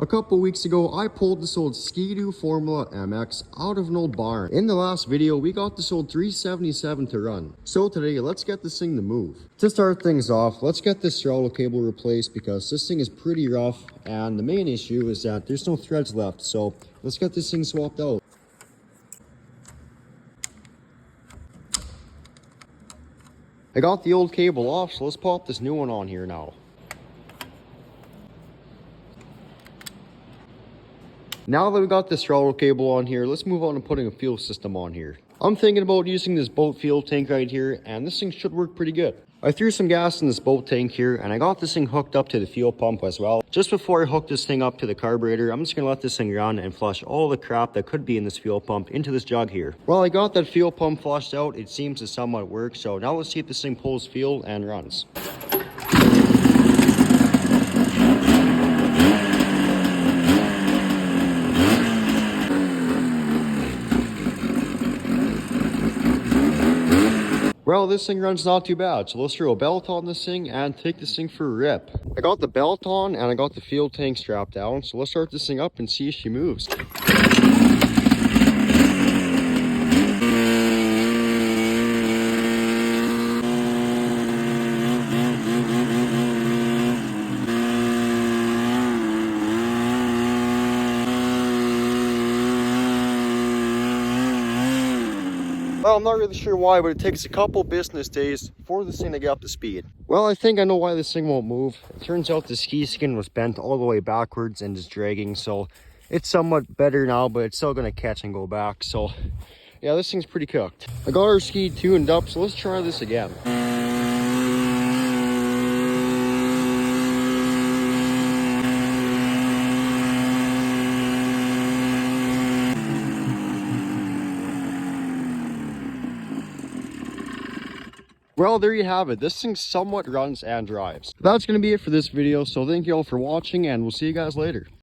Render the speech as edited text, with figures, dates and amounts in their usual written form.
A couple weeks ago, I pulled this old Ski-Doo Formula MX out of an old barn. In the last video, we got this old 377 to run. So today, let's get this thing to move. To start things off, let's get this throttle cable replaced because this thing is pretty rough, and the main issue is that there's no threads left. So let's get this thing swapped out. I got the old cable off, so let's pop this new one on here now. Now that we got this throttle cable on here, let's move on to putting a fuel system on here. I'm thinking about using this boat fuel tank right here, and this thing should work pretty good. I threw some gas in this boat tank here, and I got this thing hooked up to the fuel pump as well. Just before I hook this thing up to the carburetor, I'm just gonna let this thing run and flush all the crap that could be in this fuel pump into this jug here. Well, I got that fuel pump flushed out. It seems to somewhat work, so now let's see if this thing pulls fuel and runs. Well, this thing runs not too bad, so let's throw a belt on this thing and take this thing for a rip. I got the belt on and I got the fuel tank strapped down, so let's start this thing up and see if she moves. Well, I'm not really sure why, but it takes a couple business days for this thing to get up to speed. Well, I think I know why this thing won't move. It turns out the ski skin was bent all the way backwards and is dragging, so it's somewhat better now, but it's still gonna catch and go back. So yeah, this thing's pretty cooked. I got our ski tuned up, so let's try this again. Well, there you have it. This thing somewhat runs and drives. That's going to be it for this video, so thank you all for watching, and we'll see you guys later.